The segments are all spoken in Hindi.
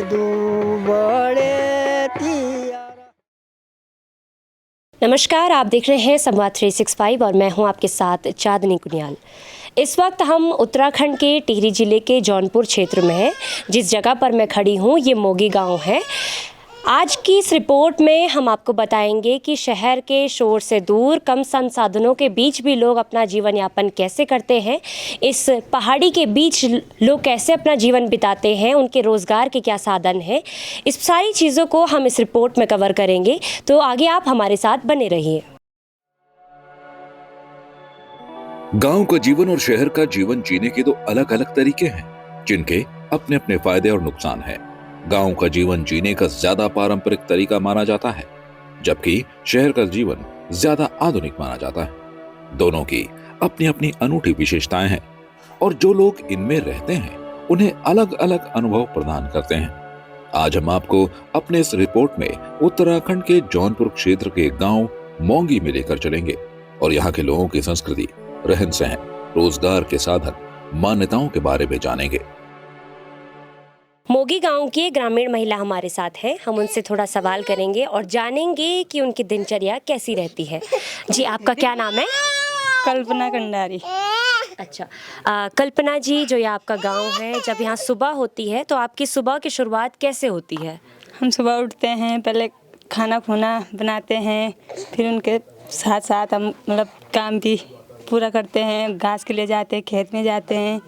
दू बड़े तियारा। नमस्कार, आप देख रहे हैं संवाद 365 और मैं हूं आपके साथ चांदनी कुनियाल। इस वक्त हम उत्तराखंड के टिहरी ज़िले के जौनपुर क्षेत्र में हैं। जिस जगह पर मैं खड़ी हूं ये मोगी गांव है। आज की इस रिपोर्ट में हम आपको बताएंगे कि शहर के शोर से दूर कम संसाधनों के बीच भी लोग अपना जीवन यापन कैसे करते हैं, इस पहाड़ी के बीच लोग कैसे अपना जीवन बिताते हैं, उनके रोज़गार के क्या साधन हैं, इस सारी चीज़ों को हम इस रिपोर्ट में कवर करेंगे। तो आगे आप हमारे साथ बने रहिए। गांव का जीवन और शहर का जीवन जीने के दो अलग अलग तरीके हैं, जिनके अपने अपने फायदे और नुकसान हैं। गांव का जीवन जीने का ज्यादा पारंपरिक तरीका माना जाता है, जबकि शहर का जीवन ज्यादा आधुनिक माना जाता है। दोनों की अपनी अपनी अनूठी विशेषताएं हैं और जो लोग इनमें रहते हैं उन्हें अलग अलग अनुभव प्रदान करते हैं। आज हम आपको अपने इस रिपोर्ट में उत्तराखंड के जौनपुर क्षेत्र के गांव मोंगी में लेकर चलेंगे और यहाँ के लोगों की संस्कृति, रहन सहन, रोजगार के साधन, मान्यताओं के बारे में जानेंगे। मोगी गांव की एक ग्रामीण महिला हमारे साथ है। हम उनसे थोड़ा सवाल करेंगे और जानेंगे कि उनकी दिनचर्या कैसी रहती है। जी, आपका क्या नाम है? कल्पना कंडारी। अच्छा, कल्पना जी, जो ये आपका गांव है, जब यहाँ सुबह होती है तो आपकी सुबह की शुरुआत कैसे होती है? हम सुबह उठते हैं, पहले खाना खुना बनाते हैं, फिर उनके साथ साथ हम मतलब काम भी पूरा करते हैं। घास के लिए जाते हैं, खेत में जाते हैं,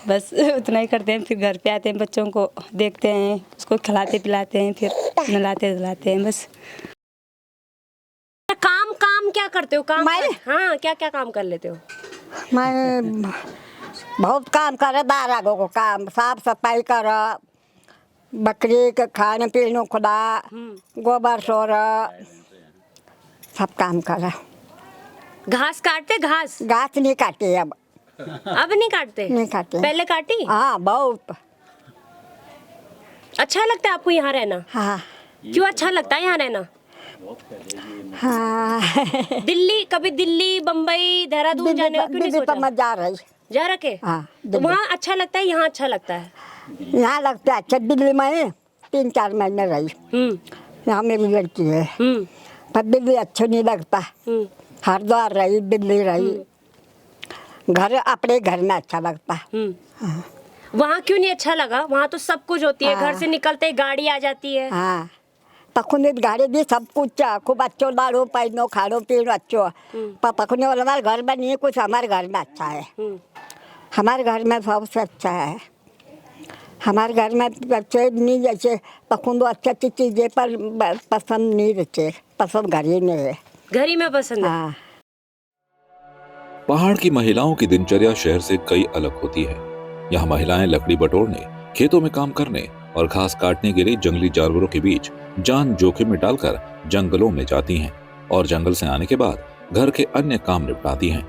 बस उतना ही करते हैं। फिर घर पे आते हैं, बच्चों को देखते हैं, उसको खिलाते पिलाते हैं, फिर नहलाते धुलाते हैं। बस काम क्या करते हो? हाँ, क्या क्या काम कर लेते हो? मैं बहुत काम करे, 12 गो काम, साफ सफाई कर, बकरी के खाने पीने खुदा, गोबर सोर, सब काम कर। घास काटते? घास नहीं काटे अब नहीं काटते? नहीं काटते। पहले काटी? हाँ, बहुत अच्छा लगता है आपको यहाँ रहना? हाँ। क्यों अच्छा लगता है यहाँ रहना? हाँ। कभी दिल्ली, बम्बई, देहरादून जाने का क्यों नहीं सोचा? मत जा रही। जा रखे? हाँ। तो वहाँ अच्छा लगता है, यहाँ अच्छा लगता है? यहाँ लगता है अच्छा। दिल्ली में 3-4 महीने रही। यहाँ मेरी लड़की है, पर दिल्ली अच्छा नहीं लगता। हरिद्वार रही, दिल्ली रही, घर अपने घर में अच्छा लगता है। वहाँ क्यों नहीं अच्छा लगा? वहाँ तो सब कुछ होती है, घर से निकलते ही गाड़ी आ जाती है। हाँ, पकुने गाड़ी भी सब कुछ खूब अच्छो, लाड़ो पहनो, खानो पीनो अच्छो। पर पकुने वाला हमारे घर में नहीं है कुछ, हमारे घर में अच्छा है। हमारे घर में सबसे अच्छा है। हमारे घर में अच्छे नहीं, जैसे पकुंदो अच्छी अच्छी चीजें पर पसंद नहीं रहते, पसंद घर ही नहीं है। घर ही में पसंद है। हाँ। पहाड़ की महिलाओं की दिनचर्या शहर से कई अलग होती है। यहाँ महिलाएं लकड़ी बटोरने, खेतों में काम करने और घास काटने के लिए जंगली जानवरों के बीच जान जोखिम में डालकर जंगलों में जाती हैं और जंगल से आने के बाद घर के अन्य काम निपटाती हैं।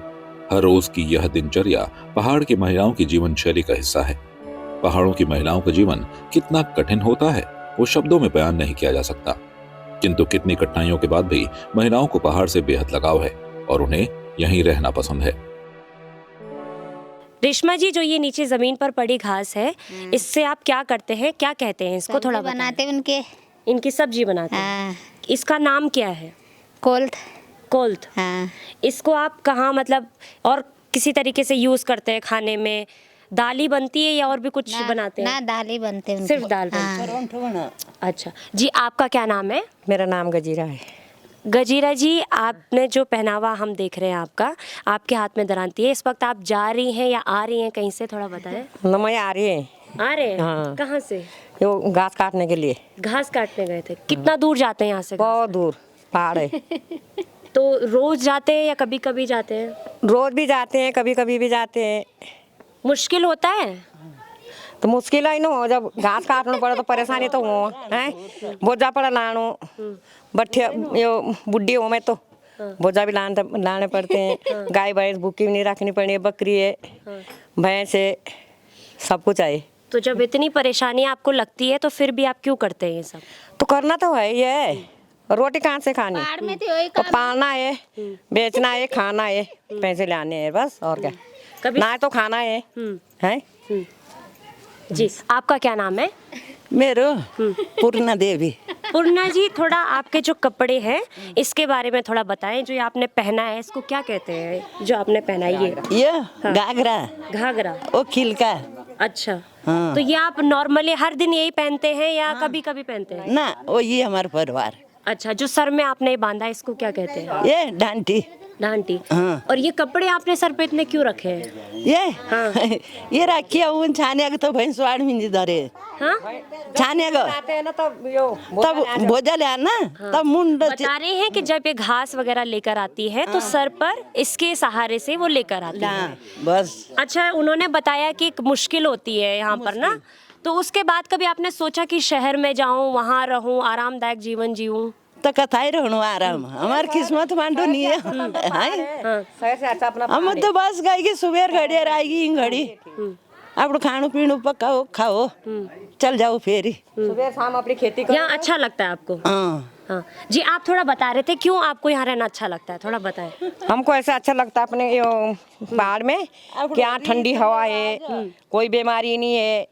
हर रोज की यह दिनचर्या पहाड़ की महिलाओं की जीवन शैली का हिस्सा है। पहाड़ों की महिलाओं का जीवन कितना कठिन होता है वो शब्दों में बयान नहीं किया जा सकता, किंतु कितनी कठिनाइयों के बाद भी महिलाओं को पहाड़ से बेहद लगाव है और उन्हें यहीं रहना पसंद है। रेशमा जी, जो ये नीचे जमीन पर पड़ी घास है, इससे आप क्या करते हैं, क्या कहते हैं इसको? थोड़ा बनाते हैं, इनकी सब्जी बनाते हैं। इसका नाम क्या है? कोल्थ। हाँ। इसको आप कहाँ, मतलब और किसी तरीके से यूज करते हैं खाने में? दाल ही बनती है या और भी कुछ बनाते हैं? ना, दाल ही बनते हैं, सिर्फ दाल बनती है। अच्छा जी, आपका क्या नाम है? मेरा नाम गजीरा है। गजीरा जी, आपने जो पहनावा हम देख रहे हैं आपके हाथ में दरांती है, इस वक्त आप जा रही हैं या आ रही हैं कहीं से? थोड़ा बताएं। मैं आ रही है। आ रहे हैं? हाँ। कहाँ से? वो घास काटने के लिए। घास काटने गए थे? कितना दूर जाते हैं यहाँ से? बहुत दूर पहाड़ है। तो रोज जाते हैं या कभी कभी जाते हैं? रोज भी जाते हैं, कभी कभी भी जाते हैं। मुश्किल होता है? तो मुश्किल है ना, जब घास काटना पड़े तो परेशानी तो हो है। बोझा पड़ा लानो, बट्ठे बुढ़ी हो मैं तो बोझा भी लाने पड़ते हैं। गाय भैंस भूखी भी नहीं रखनी पड़नी है, बकरी है, भैंस है, सब कुछ है। तो जब इतनी परेशानी आपको लगती है तो फिर भी आप क्यों करते हैं ये सब? तो करना तो है ही है, रोटी कहाँ से खानी? तो पालना है, बेचना है, खाना है, पैसे लाने हैं बस, और क्या। ना तो खाना है, हैं? जी, आपका क्या नाम है? मेरो पूर्णा देवी। पूर्णा जी, थोड़ा आपके जो कपड़े हैं इसके बारे में थोड़ा बताएं। जो ये आपने पहना है इसको क्या कहते हैं, जो आपने पहना है ये? ये घाघरा घाघरा। वो खिलका। अच्छा। हाँ। तो ये आप नॉर्मली हर दिन यही पहनते हैं या कभी कभी पहनते हैं? ना वो ये हमारा परिवार। अच्छा, जो सर में आपने बांधा है इसको क्या कहते हैं? ये डांटी। डांटी। हाँ। और ये कपड़े आपने सर पे इतने क्यों रखे हैं? ये हाँ। ये रखिए उन छाने तो भैंस वाड़ मिंजी धरे हाँ? छाने आते हैं ना तब यो तब भोजा ले आना तब मुंड बता रहे हैं कि जब ये घास वगैरह लेकर आती है तो सर पर इसके सहारे से वो लेकर आती है। बस। अच्छा, उन्होंने बताया कि एक मुश्किल होती है यहाँ पर ना, तो उसके बाद कभी आपने सोचा कि शहर में जाऊं, वहाँ रहूं, आरामदायक जीवन जीऊं? तो कथाई रहनो आराम हमार किस्मत मांडो नहीं है। सही से अच्छा अपना हम तो बस गई कि सुबह घड़ी आएगी इन घड़ी आप खाणु पीणु पकाओ खाओ चल जाओ फेरी। सुबह शाम अपनी खेती करो। यहाँ अच्छा लगता है आपको? हाँ। हाँ जी, आप थोड़ा बता रहे थे क्यों आपको यहाँ रहना अच्छा लगता है, थोड़ा बताएं। हमको ऐसा अच्छा लगता है अपने यो पहाड़ में कि यहाँ ठंडी हवा है, कोई बीमारी नहीं है,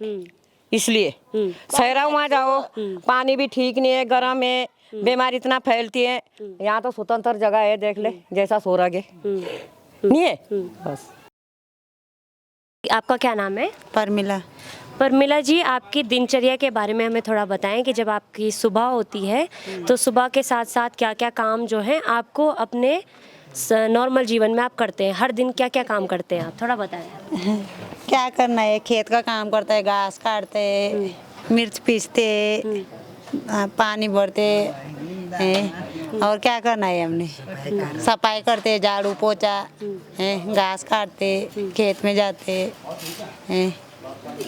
इसलिए। शहरों में जाओ पानी भी ठीक नहीं है, गर्म है, बीमारी इतना फैलती है। यहाँ तो स्वतंत्र जगह है, देख ले जैसा स्वर्ग है, नहीं है बस। आपका क्या नाम है? परमिला। परमिला जी, आपकी दिनचर्या के बारे में हमें थोड़ा बताएं कि जब आपकी सुबह होती है तो सुबह के साथ साथ क्या क्या काम जो है आपको अपने नॉर्मल जीवन में आप करते हैं, हर दिन क्या क्या काम करते हैं आप, थोड़ा बताएं। क्या करना है, खेत का काम करता है, घास काटते, मिर्च पीसते, पानी भरते हैं, और क्या करना है हमने, सफाई करते, झाड़ू पोछा हैं, घास काटते, खेत में जाते हैं।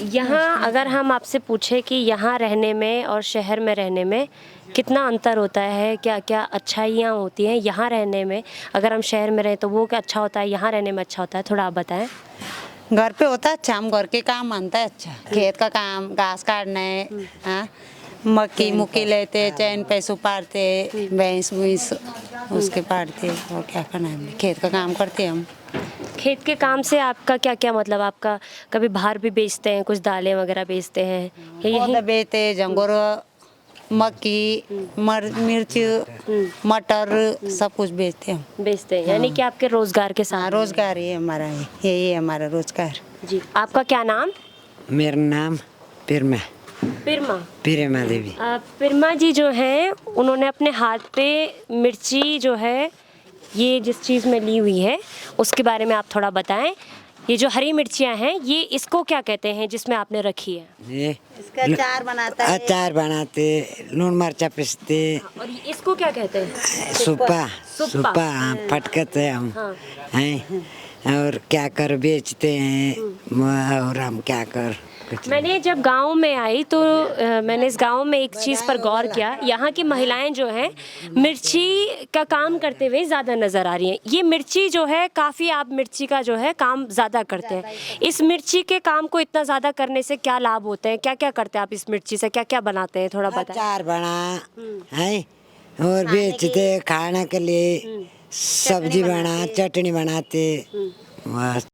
यहाँ अगर हम आपसे पूछे कि यहाँ रहने में और शहर में रहने में कितना अंतर होता है, क्या क्या अच्छाइयाँ होती हैं यहाँ रहने में, अगर हम शहर में रहें तो वो क्या अच्छा होता है, यहाँ रहने में अच्छा होता है, थोड़ा आप बताएं। घर पे होता है अच्छा, हम घर के काम मानता है अच्छा, खेत का काम, घास काटना है, हाँ, मक्की मुक्की लेते, चैन पैसों पाड़ते, भैंस भैंस उसके पाड़ते, और क्या करना है हमने, खेत का काम करते हम। खेत के काम से आपका क्या क्या मतलब, आपका कभी बाहर भी बेचते हैं, कुछ दालें वगैरह बेचते हैं या यही? पौधा बेचते, जंगोर, मक्की, मिर्च, मटर, सब कुछ बेचते हम। बेचते हैं, यानी कि आपके रोजगार के हाँ, साथ। रोजगार ही है हमारा, यही है हमारा रोजगार। जी, आपका क्या नाम? मेरा नाम पिरमा पिरमा देवी। पिरमा जी जो हैं उन्होंने अपने हाथ पे मिर्ची जो है ये जिस चीज़ में ली हुई है उसके बारे में आप थोड़ा बताएं। ये जो हरी मिर्चियाँ हैं ये इसको क्या कहते हैं जिसमें आपने रखी है? ये इसका अचार बनाता है, अचार बनाते, लून मरचा पीसते, और इसको क्या कहते हैं? सुप्पा सुप्पा। हाँ, फटकते हम हाँ। हैं और क्या कर बेचते हैं और हम क्या कर कुछ मैंने जब गांव में आई तो मैंने इस गांव में एक चीज़ पर गौर किया, यहाँ की महिलाएं जो हैं मिर्ची का काम करते हुए ज़्यादा नज़र आ रही हैं। ये मिर्ची जो है काफ़ी, आप मिर्ची का जो है काम ज़्यादा करते हैं। इस मिर्ची के काम को इतना ज़्यादा करने से क्या लाभ होते हैं, क्या क्या करते हैं आप इस मिर्ची से, क्या क्या बनाते हैं, थोड़ा बताएं। अचार बना है और बेचते, खाने के लिए सब्जी बना, चटनी बनाते बस।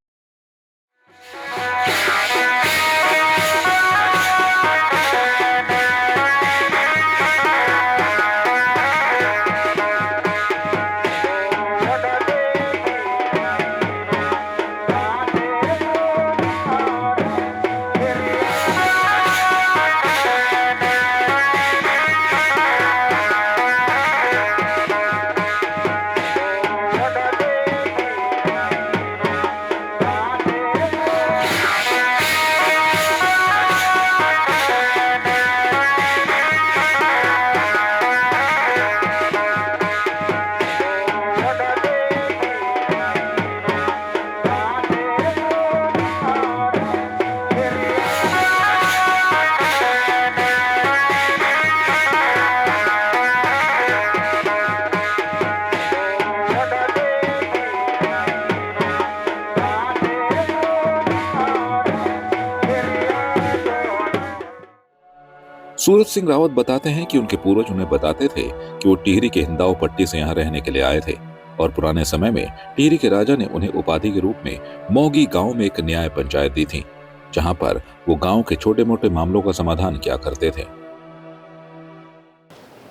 सूरज सिंह रावत बताते हैं कि उनके पूर्वज उन्हें बताते थे कि वो टिहरी के हिंदाव पट्टी से यहाँ रहने के लिए आए थे और पुराने समय में टिहरी के राजा ने उन्हें उपाधि के रूप में मोगी गांव में एक न्याय पंचायत दी थी। जहां पर वो गांव के छोटे मोटे मामलों का समाधान किया करते थे।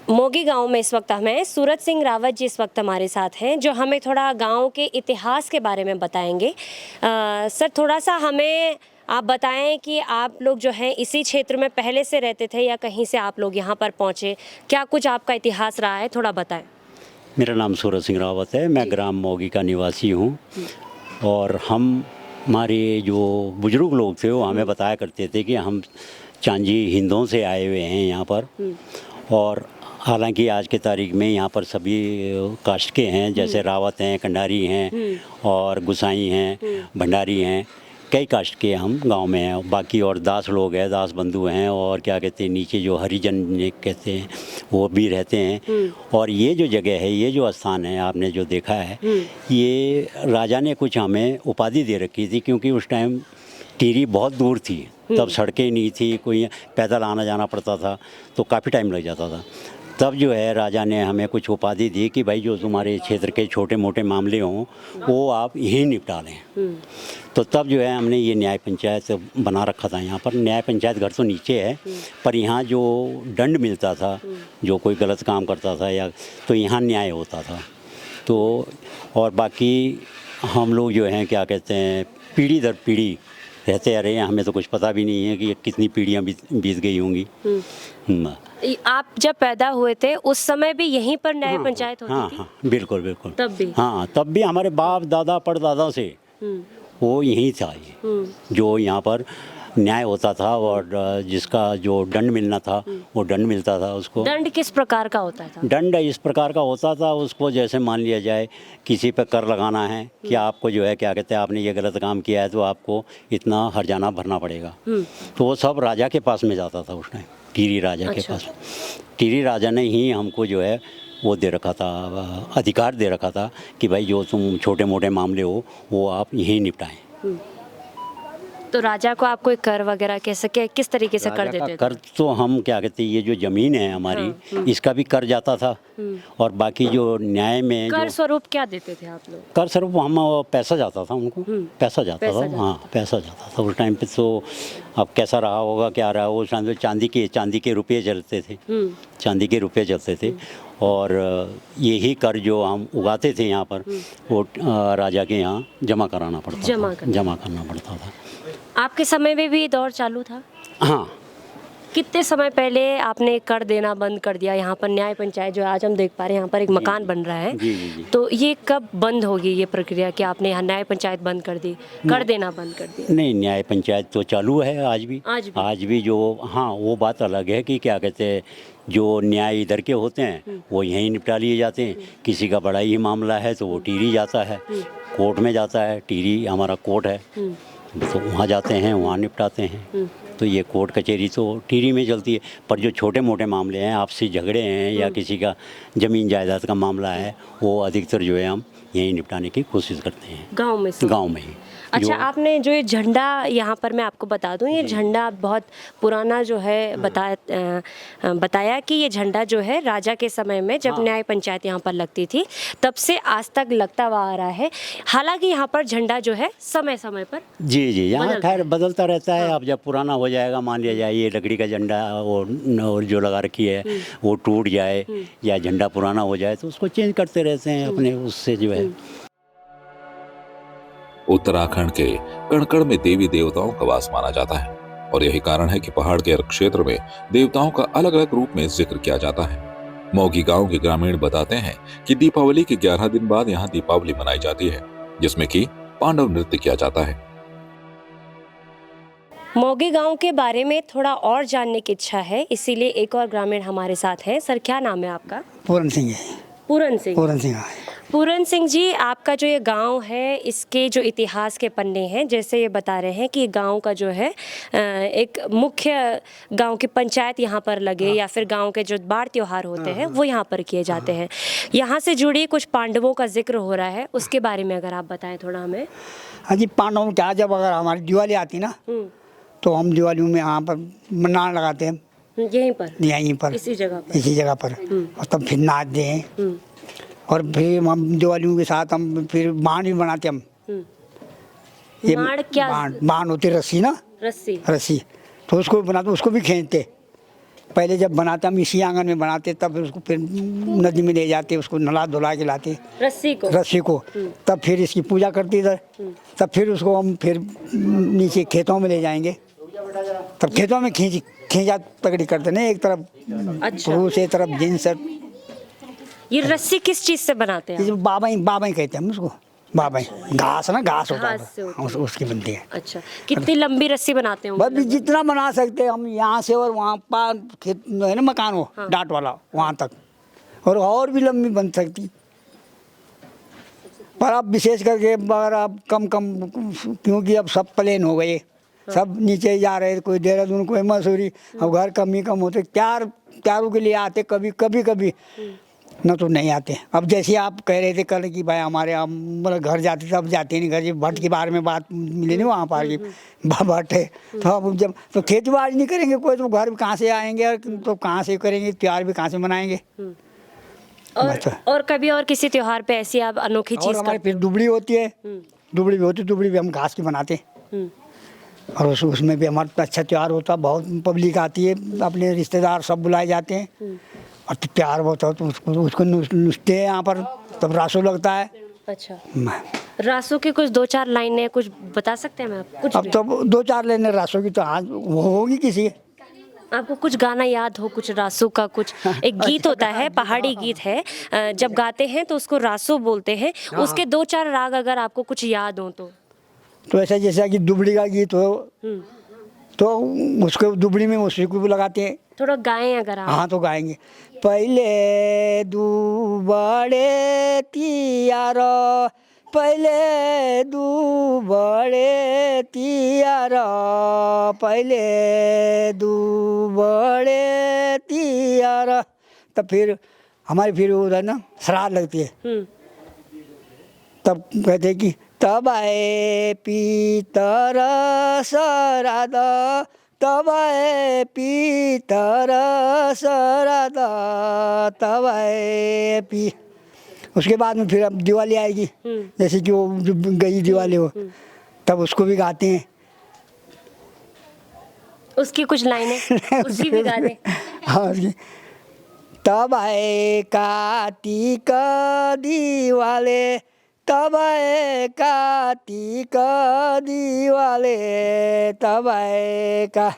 मोगी गांव में इस वक्त हमें सूरज सिंह रावत जी इस वक्त हमारे साथ हैं, जो हमें थोड़ा गांव के इतिहास के बारे में बताएंगे। सर, थोड़ा सा हमें आप बताएं कि आप लोग जो हैं इसी क्षेत्र में पहले से रहते थे या कहीं से आप लोग यहाँ पर पहुँचे, क्या कुछ आपका इतिहास रहा है, थोड़ा बताएं। मेरा नाम सूरज सिंह रावत है, मैं ग्राम मोगी का निवासी हूँ। और हमारे जो बुजुर्ग लोग थे वो हमें बताया करते थे कि हम चांजी हिंदों से आए हुए हैं यहाँ पर। और हालांकि आज के तारीख में यहाँ पर सभी कास्ट के हैं, जैसे रावत हैं, कंडारी हैं और गुसाई हैं, भंडारी हैं, कई कास्ट के हम गांव में हैं। बाकी और दास लोग हैं, दास बंधु हैं, और क्या कहते हैं नीचे जो हरिजन कहते हैं वो भी रहते हैं। और ये जो जगह है, ये जो स्थान है आपने जो देखा है, ये राजा ने कुछ हमें उपाधि दे रखी थी, क्योंकि उस टाइम टिहरी बहुत दूर थी, तब सड़कें नहीं थी, कोई पैदल आना जाना पड़ता था, तो काफ़ी टाइम लग जाता था। तब जो है राजा ने हमें कुछ उपाधि दी कि भाई जो तुम्हारे क्षेत्र के छोटे मोटे मामले हों वो आप यहीं निपटा लें। तो तब जो है हमने ये न्याय पंचायत बना रखा था यहाँ पर। न्याय पंचायत घर तो नीचे है, पर यहाँ जो दंड मिलता था, जो कोई गलत काम करता था या तो यहाँ न्याय होता था। तो और बाकी हम लोग जो हैं क्या कहते हैं पीढ़ी दर पीढ़ी रहते आ रहे हैं, हमें तो कुछ पता भी नहीं है कि कितनी पीढ़ियाँ बीत गई होंगी। आप जब पैदा हुए थे उस समय भी यहीं पर न्याय पंचायत होती थी? हाँ, बिल्कुल बिल्कुल। तब भी? हाँ, तब भी हमारे बाप दादा परदादा से वो यहीं था, ये जो यहाँ पर न्याय होता था। और जिसका जो दंड मिलना था वो दंड मिलता था उसको। दंड किस प्रकार का होता था? दंड इस प्रकार का होता था उसको, जैसे मान लिया जाए किसी पे कर लगाना है कि आपको जो है क्या कहते हैं आपने ये गलत काम किया है तो आपको इतना हर्जाना भरना पड़ेगा। तो वो सब राजा के पास में जाता था उस टाइम, टिहरी राजा के पास। टिहरी राजा ने ही हमको जो है वो दे रखा था, अधिकार दे रखा था कि भाई जो तुम छोटे मोटे मामले हो वो आप यहीं निपटाएं। तो राजा को आप कोई कर वगैरह कैसे किस तरीके से कर देते थे? कर तो हम क्या कहते हैं ये जो जमीन है हमारी इसका भी कर जाता था। और बाकी जो न्याय में कर स्वरूप क्या देते थे आप लोग? कर स्वरूप हम पैसा जाता था उनको, पैसा जाता था। हाँ, पैसा जाता था उस टाइम पे। तो अब कैसा रहा होगा क्या रहा उस टाइम पे चांदी के रुपये चलते थे, चांदी के रुपये चलते थे। और यही कर जो हम उगाते थे यहाँ पर वो राजा के यहाँ जमा करना पड़ता था। आपके समय में भी ये दौर चालू था? हाँ। कितने समय पहले आपने कर देना बंद कर दिया? यहाँ पर न्याय पंचायत जो आज हम देख पा रहे हैं यहाँ पर एक मकान बन रहा है। जी। तो ये कब बंद होगी ये प्रक्रिया कि आपने यहाँ न्याय पंचायत बंद कर दी, कर देना बंद कर दिया? नहीं, न्याय पंचायत तो चालू है आज भी जो, हाँ, वो बात अलग है कि क्या कहते हैं जो न्याय इधर के होते हैं वो यहीं निपटा लिए जाते हैं। किसी का बड़ा ही मामला है तो वो टिहरी जाता है, कोर्ट में जाता है। टिहरी हमारा कोर्ट है तो वहाँ जाते हैं, वहाँ निपटाते हैं। तो ये कोर्ट कचहरी तो टिहरी में चलती है। पर जो छोटे मोटे मामले हैं, आपसी झगड़े हैं या किसी का ज़मीन जायदाद का मामला है, वो अधिकतर जो है हम यहीं निपटाने की कोशिश करते हैं गाँव में ही। अच्छा, आपने जो ये झंडा यहाँ पर मैं आपको बता दूँ, ये झंडा बहुत पुराना जो है बताया कि ये झंडा जो है राजा के समय में जब न्याय पंचायत यहाँ पर लगती थी तब से आज तक लगता हुआ आ रहा है। हालांकि यहाँ पर झंडा जो है समय समय पर जी यहाँ खैर बदलता रहता है। अब जब पुराना हो जाएगा, मान लिया जाए ये लकड़ी का झंडा और जो लगा रखी है वो टूट जाए या झंडा पुराना हो जाए तो उसको चेंज करते रहते हैं अपने उससे जो है। उत्तराखंड के कणकण में देवी देवताओं का वास माना जाता है और यही कारण है कि पहाड़ के क्षेत्र में देवताओं का अलग अलग रूप में जिक्र किया जाता है। मोगी गांव के ग्रामीण बताते हैं कि दीपावली के 11 दिन बाद यहाँ दीपावली मनाई जाती है जिसमें कि पांडव नृत्य किया जाता है। मोगी गांव के बारे में थोड़ा और जानने की इच्छा है, इसीलिए एक और ग्रामीण हमारे साथ हैं। सर, क्या नाम है आपका? पूरन सिंह है। पूरन सिंह जी, आपका जो ये गांव है इसके जो इतिहास के पन्ने हैं, जैसे ये बता रहे हैं कि गांव का जो है एक मुख्य गांव की पंचायत यहाँ पर लगे या फिर गांव के जो बाढ़ त्योहार होते हैं वो यहाँ पर किए जाते हैं। यहाँ से जुड़ी कुछ पांडवों का जिक्र हो रहा है, उसके बारे में अगर आप बताएं थोड़ा हमें। हाँ जी, पांडवों क्या, जब अगर हमारी दिवाली आती ना तो हम दिवाली में यहाँ पर मनान लगाते हैं, यहीं पर इसी जगह पर और तब फिर नाच दें और फिर हम दिवालियों के साथ हम फिर बाण भी बनाते हम। बाण क्या? बाण होती रस्सी ना, रस्सी। तो उसको बनाते, उसको भी खींचते। पहले जब बनाते हम इसी आंगन में बनाते, तब फिर उसको फिर नदी में ले जाते, उसको नला धुला के लाते रस्सी को। तब फिर इसकी पूजा करते इधर। तब फिर उसको हम फिर नीचे खेतों में ले जाएंगे। तब खेतों में खींचा पकड़ी करते ना, एक तरफ पुरुष एक तरफ जेंट्स। ये रस्सी किस चीज से बनाते हैं? ये बाबाई कहते हैं हम उसको। बाबाई घास होता है, उसकी बनती है। अच्छा, कितनी लंबी रस्सी बनाते हैं? बस जितना बना सकते हैं हम, यहाँ से और वहाँ पार खेत है ना, मकान हो डाट वाला वहाँ तक, और भी लंबी बन सकती। पर अब विशेष करके अगर अब कम क्योंकि अब सब प्लेन हो गए, सब नीचे जा रहे, कोई देहरादून कोई मसूरी। अब घर कम ही कम होते, त्यारों के लिए आते कभी न तो नहीं आते। अब जैसे आप कह रहे थे कल कि भाई हमारे मतलब घर जाते, तब जाते नहीं। घर जी भट्ट के बारे में बात मिली नहीं वहाँ पर की भट्ट है। तो अब जब तो खेती बाड़ी नहीं करेंगे कोई, तो घर कहाँ से आएंगे, तो कहाँ से करेंगे, त्योहार भी कहाँ से मनाएंगे। और कभी और किसी त्योहार पे ऐसी आप अनोखी चीज? हमारे फिर दुबड़ी होती है, दुबड़ी भी हम घास की बनाते। और उसमें भी हमारा अच्छा त्यौहार होता है, बहुत पब्लिक आती है, अपने रिश्तेदार सब बुलाए जाते हैं। और तो त्यौहार होता है तो उसको नुचते हैं यहाँ पर, तब रासो लगता है। अच्छा, रासो की कुछ 2-4 लाइनें कुछ बता सकते हैं? मैं कुछ अब तो 2-4 लाइनें रासो की तो आज वो होगी किसी। आपको कुछ गाना याद हो, कुछ रासो का कुछ एक गीत होता है, पहाड़ी गीत है, जब गाते हैं तो उसको रासो बोलते हैं। उसके 2-4 राग अगर आपको कुछ याद हो तो ऐसा जैसा कि दुबड़ी का गीत हो तो उसको दुबड़ी में उसी को भी लगाते हैं। थोड़ा गाएं अगर आप। हाँ तो गाएंगे। पहले दुबड़े तियार, पहले दुबड़े तियार, पहले दुबड़े तियार। तब फिर हमारी फिर उधर ना श्राद्ध लगती है। तब कहते हैं कि तब आए पीतर श्राद्ध, तब आए पीतर श्राद्ध, तब आए पी। उसके बाद में फिर अब दिवाली आएगी, जैसे कि वो गई दिवाली हो, तब उसको भी गाते हैं। उसकी कुछ लाइनें उसकी भी गा दे। हाँ, तब आए कार्तिक दिवाले, तब आए कार्तिक दिवाले, तब आए का।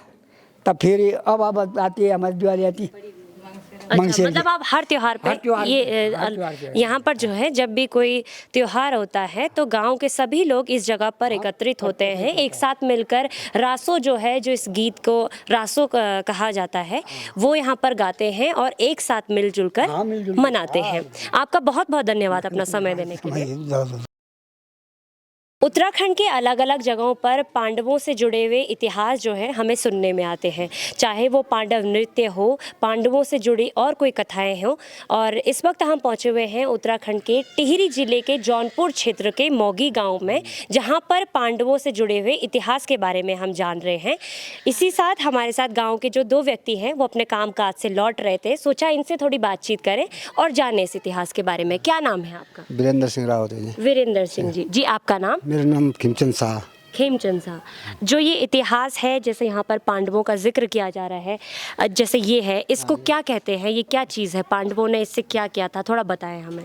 तब फिर अब आती है हमारी दिवाली आती। अच्छा, मतलब आप हर त्योहार पे ये यहाँ पर जो है जब भी कोई त्योहार होता है तो गांव के सभी लोग इस जगह पर एकत्रित होते हैं, एक साथ मिलकर रासो जो है, जो इस गीत को रासो कहा जाता है, वो यहाँ पर गाते हैं और एक साथ मिलजुल कर मनाते हैं। आपका बहुत बहुत धन्यवाद अपना समय देने के लिए। उत्तराखंड के अलग अलग जगहों पर पांडवों से जुड़े हुए इतिहास जो है हमें सुनने में आते हैं, चाहे वो पांडव नृत्य हो, पांडवों से जुड़ी और कोई कथाएं हों। और इस वक्त हम पहुंचे हुए हैं उत्तराखंड के टिहरी जिले के जौनपुर क्षेत्र के मोगी गांव में, जहां पर पांडवों से जुड़े हुए इतिहास के बारे में हम जान रहे हैं। इसी साथ हमारे साथ गाँव के जो 2 व्यक्ति हैं वो अपने काम काज से लौट रहे थे, सोचा इनसे थोड़ी बातचीत करें और जाने इस इतिहास के बारे में। क्या नाम है आपका? वीरेंद्र सिंह रावत है जी। वीरेंद्र सिंह जी। जी, आपका नाम? मेरा नाम खीमचंद शाह। खेमचंद साहब, जो ये इतिहास है, जैसे यहाँ पर पांडवों का जिक्र किया जा रहा है, जैसे ये है, इसको क्या कहते हैं? ये क्या चीज़ है? पांडवों ने इससे क्या किया था? थोड़ा बताएं हमें।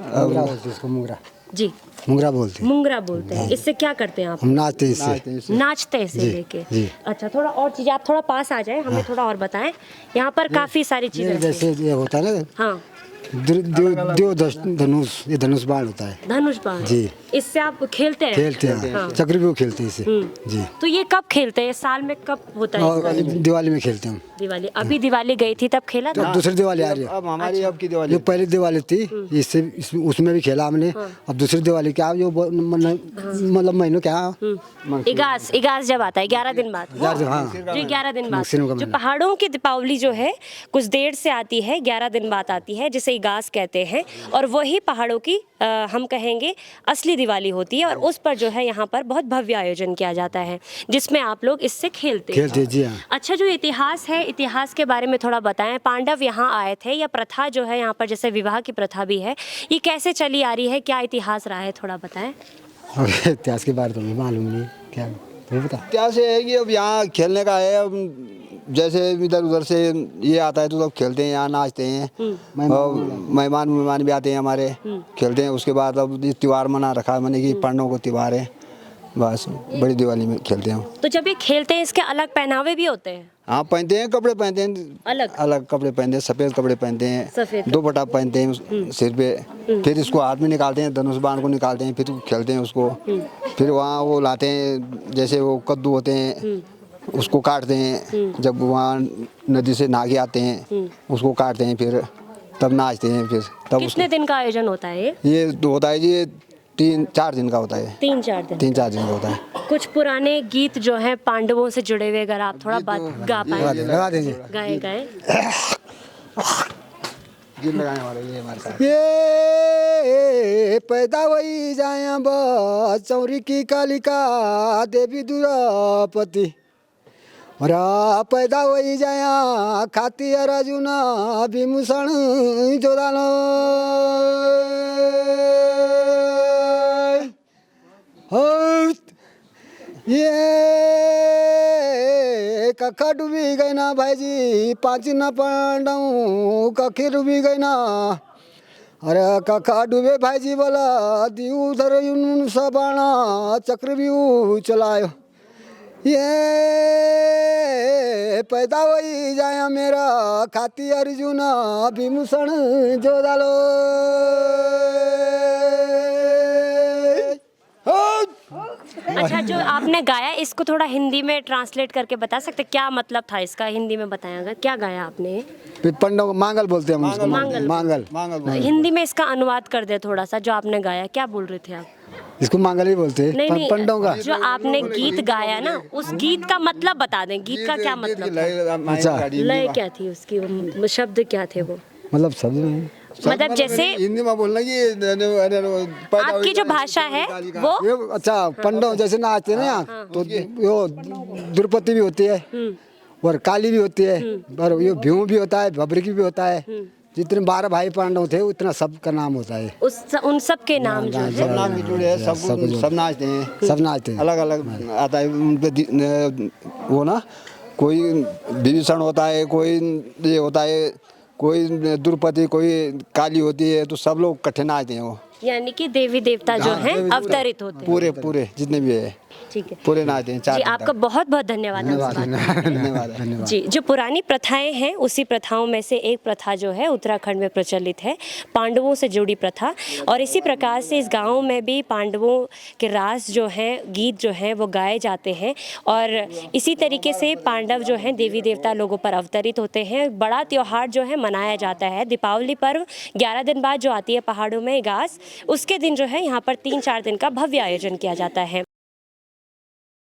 मुंगरा जी, मुंगरा बोलते हैं। मुंगरा बोलते हैं। इससे क्या करते हैं आप? हम नाचते इससे। नाचते इसे लेके। अच्छा, थोड़ा और चीज़, आप थोड़ा पास आ जाए, हमें थोड़ा और बताएं। यहाँ पर काफ़ी सारी चीज़ें जैसे ये होता है ना। हाँ, धनुष, ये धनुष बाण होता है। धनुष बाण जी, इससे आप खेलते हैं? खेलते हैं। हाँ। चक्र भी खेलते हैं इससे जी। तो ये कब खेलते हैं? साल में कब होता है? दिवाली में खेलते हैं। दिवाली, अभी दिवाली गई थी तब खेला था? दूसरी दिवाली आ रही है। अब हमारी अब की दिवाली, जो पहली दिवाली थी इससे उसमें भी खेला हमने। अब दूसरी दिवाली क्या, जो मतलब महीनों क्या, इगास जब आता है 11 दिन बाद। जो 11 दिन बाद, जो पहाड़ों की दीपावली जो है कुछ देर से आती है, 11 दिन बाद आती है, जिसे इगास कहते हैं। और वही पहाड़ों की हम कहेंगे असली दिवाली होती है। और उस पर जो है यहाँ पर बहुत भव्य आयोजन किया जाता है, जिसमें आप लोग इससे खेलते हैं। जी हाँ। अच्छा, जो इतिहास है, इतिहास के बारे में थोड़ा बताएं। पांडव यहाँ आए थे, या प्रथा जो है यहाँ पर जैसे विवाह की प्रथा भी है, ये कैसे चली आ रही है? क्या इतिहास रहा है? थोड़ा बताएं। इतिहास के बारे में मालूम नहीं क्या। तो बता क्या से है कि अब यहाँ खेलने का है, अब जैसे इधर उधर से ये आता है तो सब खेलते हैं, यहाँ नाचते हैं, और मेहमान भी आते हैं हमारे, खेलते हैं। उसके बाद अब त्यौहार मना रखा है, मैंने कि पंडों को त्यौहार है, बस बड़ी दिवाली में खेलते हैं। तो जब ये खेलते हैं इसके अलग पहनावे भी होते हैं? हाँ, पहनते हैं, कपड़े पहनते हैं, अलग कपड़े पहनते हैं, सफ़ेद कपड़े पहनते हैं, 2 बटा पहनते हैं सिर पे, फिर इसको हाथ में निकालते हैं, धनुष बाण को निकालते हैं, फिर खेलते हैं उसको। फिर वहाँ वो लाते हैं, जैसे वो कद्दू होते हैं, उसको काटते हैं, जब वहाँ नदी से नहा के आते हैं उसको काटते हैं, फिर तब नाचते हैं। फिर तब कितने दिन का आयोजन होता है ये होता है जी, 3-4 दिन का होता है। 3-4 दिन? 3-4 दिन का होता है। कुछ पुराने गीत जो हैं पांडवों से जुड़े हुए, अगर आप थोड़ा बात गा पाए? लगा देंगे। गाए गीत लगाने वाले ये हमारे साथ। ये पैदा वही जाया चौरी की कालिका देवी दुरापति, और पैदा वही जाया खाती अर्जुना भीमूषण जोदानो। ये कखा डूबी गई ना भाई जी, 5 न पांडव कखे डूबी गई ना, अरे कखा डूबे भाई जी बोला दियो उधर सबाना चक्र भी चलायो। ये पैदा वही जाया मेरा खाती अर्जुना भीमूषण जो डालो। अच्छा, जो आपने गाया इसको थोड़ा हिंदी में ट्रांसलेट करके बता सकते, क्या मतलब था इसका? हिंदी में बताया, क्या गाया आपने? पंडों मांगल बोलते हैं हम इसको। मांगल। हिंदी में इसका अनुवाद कर दे थोड़ा सा, जो आपने गाया, क्या बोल रहे थे आप? इसको मांगल ही बोलते हैं। नहीं, पंडों का जो आपने गीत गाया ना, उस गीत का मतलब बता दें, गीत का क्या मतलब था? अच्छा, लय क्या थी उसकी, शब्द क्या थे वो? मतलब समझ नहीं, मतलब जैसे हिंदी में बोलना कि आपकी जो भाषा है वो। अच्छा, पंडों जैसे नाचते हैं ना यहाँ, तो वो द्रौपदी भी होती है और काली भी होती है, और ये भीम भी होता है, भबरकी भी होता है। जितने 12 भाई पांडव थे उतना सबका नाम होता है। उन सब के नाम जो है, सब नाम जुड़े हैं, सब नाचते हैं, सब नाचते हैं। अलग अलग आता है उन पे वो ना, कोई विभीषण होता है, कोई ये होता है, कोई द्रौपदी, कोई काली होती है, तो सब लोग इकट्ठे नाचते हैं वो। यानी कि देवी देवता जो हैं अवतरित होते हैं। पूरे जितने भी है, ठीक है, पूरे नाचते हैं। जी, आपका बहुत बहुत धन्यवाद। धन्यवाद। जी, जो पुरानी प्रथाएं हैं उसी प्रथाओं में से एक प्रथा जो है उत्तराखंड में प्रचलित है, पांडवों से जुड़ी प्रथा। और इसी प्रकार से इस गांव में भी पांडवों के रास जो हैं, गीत जो हैं वो गाए जाते हैं। और इसी तरीके से पांडव जो हैं देवी देवता लोगों पर अवतरित होते हैं। बड़ा त्यौहार जो है मनाया जाता है, दीपावली पर्व 11 दिन बाद जो आती है पहाड़ों में गास, उसके दिन जो है यहाँ पर 3-4 दिन का भव्य आयोजन किया जाता है।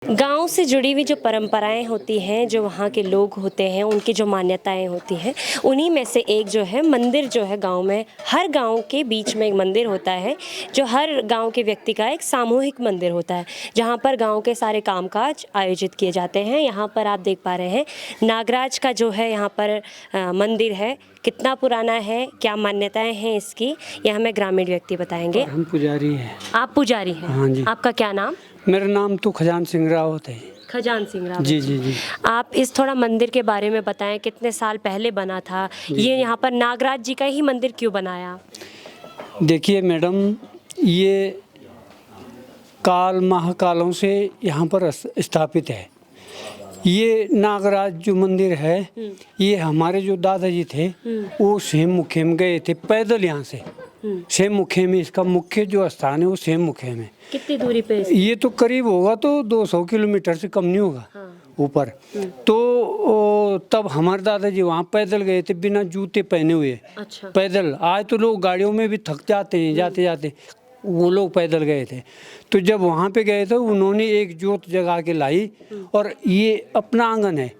गांव से जुड़ी हुई जो परंपराएं होती हैं, जो वहाँ के लोग होते हैं, उनकी जो मान्यताएं होती हैं, उन्हीं में से एक जो है मंदिर जो है गांव में, हर गांव के बीच में एक मंदिर होता है, जो हर गांव के व्यक्ति का एक सामूहिक मंदिर होता है, जहां पर गांव के सारे कामकाज आयोजित किए जाते हैं। यहाँ पर आप देख पा रहे हैं नागराज का जो है यहाँ पर मंदिर है, कितना पुराना है, क्या मान्यताएं हैं इसकी, यह हमें ग्रामीण व्यक्ति बताएंगे। हम पुजारी हैं। आप पुजारी हैं? हाँ जी। आपका क्या नाम? मेरा नाम तो खजान सिंह रावत है। खजान सिंह रावत जी। आप इस थोड़ा मंदिर के बारे में बताएं, कितने साल पहले बना था ये? यहाँ पर नागराज जी का ही मंदिर क्यों बनाया? देखिए मैडम, ये काल महाकालों से यहाँ पर स्थापित है। ये नागराज जो मंदिर है, ये हमारे जो दादाजी थे वो सेम मुखेम गए थे पैदल यहाँ से। सेम मुखेम में इसका मुख्य जो स्थान है वो सेम मुखेम है। कितनी दूरी पे? ये तो करीब होगा तो 200 किलोमीटर से कम नहीं होगा ऊपर। तो तब हमारे दादाजी वहाँ पैदल गए थे बिना जूते पहने हुए। अच्छा। पैदल। आज तो लोग गाड़ियों में भी थक जाते हैं जाते जाते, वो लोग पैदल गए थे। तो जब वहाँ पे गए थे उन्होंने एक जोत जगा के लाई, और ये अपना आंगन है,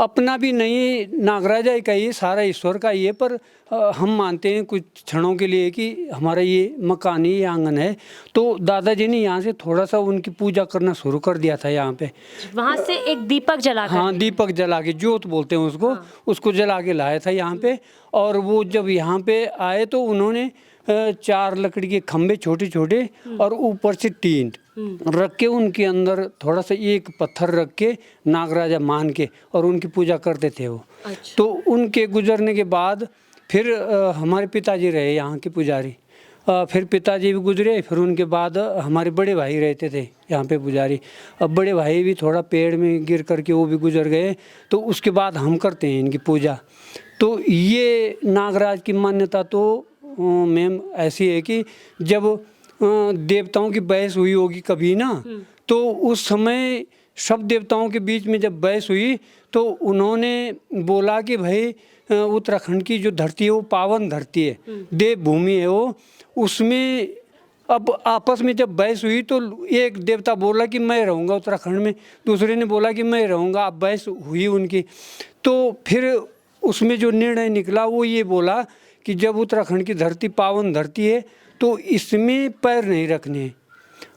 अपना भी नहीं, नागराजा का ये सारा ईश्वर का ये, पर हम मानते हैं कुछ क्षणों के लिए कि हमारा ये मकान ही, ये आंगन है। तो दादाजी ने यहाँ से थोड़ा सा उनकी पूजा करना शुरू कर दिया था यहाँ पे। वहाँ से एक दीपक जला कर? हाँ, दीपक जला के, जोत बोलते हैं उसको। उसको जला के लाया था यहाँ पे। और वो जब यहाँ पे आए तो उन्होंने 4 लकड़ी के खम्भे छोटे छोटे और ऊपर से टीन रख के उनके अंदर थोड़ा सा एक पत्थर रख के नागराजा मान के और उनकी पूजा करते थे वो। तो उनके गुजरने के बाद फिर हमारे पिताजी रहे यहाँ के पुजारी। फिर पिताजी भी गुजरे, फिर उनके बाद हमारे बड़े भाई रहते थे यहाँ पे पुजारी। अब बड़े भाई भी थोड़ा पेड़ में गिर करके वो भी गुजर गए, तो उसके बाद हम करते हैं इनकी पूजा। तो ये नागराज की मान्यता तो मैम ऐसी है कि जब देवताओं की बहस हुई होगी कभी ना, तो उस समय सब देवताओं के बीच में जब बहस हुई तो उन्होंने बोला कि भाई उत्तराखंड की जो धरती है वो पावन धरती है, देव भूमि है वो। उसमें अब आपस में जब बहस हुई तो एक देवता बोला कि मैं रहूँगा उत्तराखंड में, दूसरे ने बोला कि मैं रहूँगा। अब बहस हुई उनकी, तो फिर उसमें जो निर्णय निकला वो ये बोला कि जब उत्तराखंड की धरती पावन धरती है तो इसमें पैर नहीं रखने।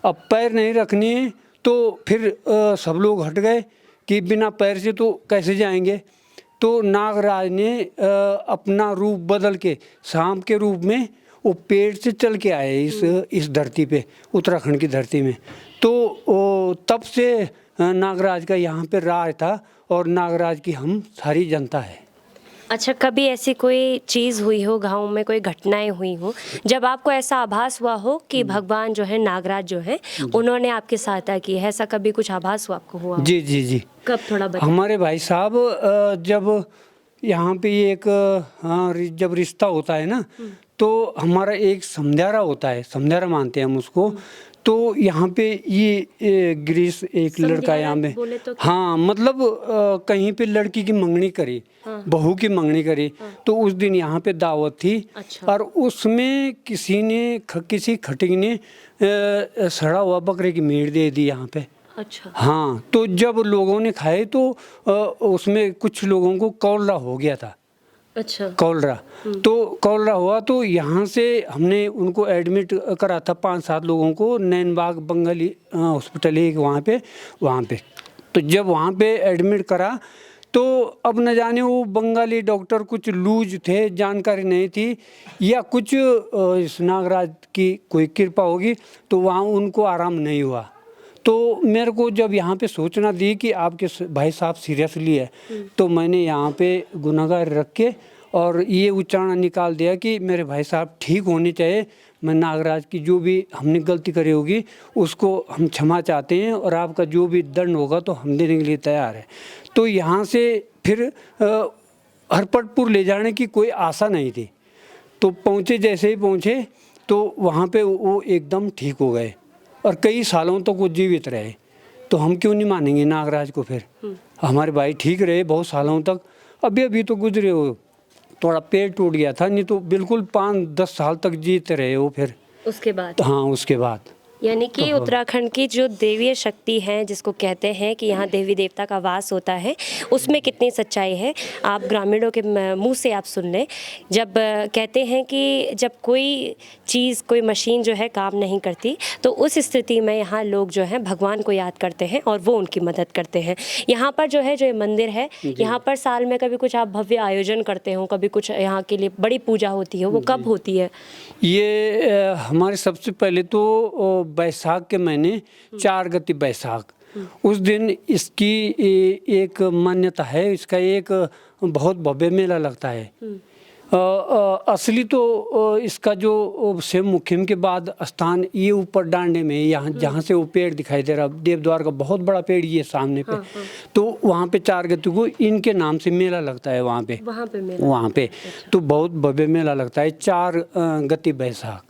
अब पैर नहीं रखने तो फिर सब लोग हट गए कि बिना पैर से तो कैसे जाएंगे। तो नागराज ने अपना रूप बदल के सांप के रूप में वो पेड़ से चल के आए इस धरती पे, उत्तराखंड की धरती में। तो तब से नागराज का यहाँ पे राज था और नागराज की हम सारी जनता है। अच्छा, कभी ऐसी कोई चीज़ हुई हो गांव में, कोई घटनाएं हुई हो जब आपको ऐसा आभास हुआ हो कि भगवान जो है, नागराज जो है, उन्होंने आपकी सहायता की है? ऐसा कभी कुछ आभास हुआ आपको हुआ? जी जी जी। कब, थोड़ा बताइए। हमारे भाई साहब जब यहाँ पे एक जब रिश्ता होता है ना, तो हमारा एक समझारा होता है, समझारा मानते हैं हम उसको। तो यहाँ पे ये गिरीश एक लड़का यहाँ पे, तो हाँ मतलब कहीं पे लड़की की मंगनी करी, बहू की मंगनी करी। तो उस दिन यहाँ पे दावत थी। और उसमें किसी खटिक ने सड़ा हुआ बकरे की मीट दे दी यहाँ पे। अच्छा। हाँ, तो जब लोगों ने खाए तो उसमें कुछ लोगों को कॉलरा हो गया था। अच्छा। कॉलरा, तो कॉलरा हुआ तो यहाँ से हमने उनको एडमिट करा था 5-7 लोगों को, नैनबाग बंगाली हॉस्पिटल है वहाँ पे। तो जब वहाँ पे एडमिट करा तो अब न जाने वो बंगाली डॉक्टर कुछ लूज थे, जानकारी नहीं थी, या कुछ इस नागराज की कोई कृपा होगी, तो वहाँ उनको आराम नहीं हुआ। तो मेरे को जब यहाँ पे सूचना दी कि आपके भाई साहब सीरियसली है, तो मैंने यहाँ पे गुनाहगार रख के और ये उच्चारण निकाल दिया कि मेरे भाई साहब ठीक होने चाहिए। मैं नागराज की जो भी हमने गलती करी होगी उसको हम क्षमा चाहते हैं और आपका जो भी दंड होगा तो हम देने के लिए तैयार है। तो यहाँ से फिर हरपटपुर ले जाने की कोई आशा नहीं थी। तो पहुँचे, जैसे ही पहुँचे तो वहाँ पे वो एकदम ठीक हो गए और कई सालों तक वो जीवित रहे। तो हम क्यों नहीं मानेंगे नागराज को? फिर हमारे भाई ठीक रहे बहुत सालों तक। अभी तो गुजरे हो, थोड़ा पेट टूट गया था, नहीं तो बिल्कुल 5-10 साल तक जीते रहे वो फिर उसके बाद। हाँ, उसके बाद। यानी कि उत्तराखंड की जो देवीय शक्ति है, जिसको कहते हैं कि यहाँ देवी देवता का वास होता है, उसमें कितनी सच्चाई है आप ग्रामीणों के मुंह से आप सुन लें। जब कहते हैं कि जब कोई चीज़, कोई मशीन जो है काम नहीं करती, तो उस स्थिति में यहाँ लोग जो हैं भगवान को याद करते हैं और वो उनकी मदद करते हैं। यहाँ पर जो है, जो ये मंदिर है, यहाँ पर साल में कभी कुछ आप भव्य आयोजन करते हो, कभी कुछ यहाँ के लिए बड़ी पूजा होती है, वो कब होती है? ये हमारे सबसे पहले तो बैसाख के महीने 4 गति बैसाख, उस दिन इसकी एक मान्यता है। इसका एक बहुत भव्य मेला लगता है। असली तो इसका जो शिव मुखिम के बाद स्थान ये ऊपर डांडे में, यहाँ जहाँ से वो पेड़ दिखाई दे रहा, देवद्वार का बहुत बड़ा पेड़ ये सामने पे। तो वहाँ पे 4 गति को इनके नाम से मेला लगता है वहाँ पे। वहाँ पे तो बहुत भव्य मेला लगता है 4 गति बैसाख।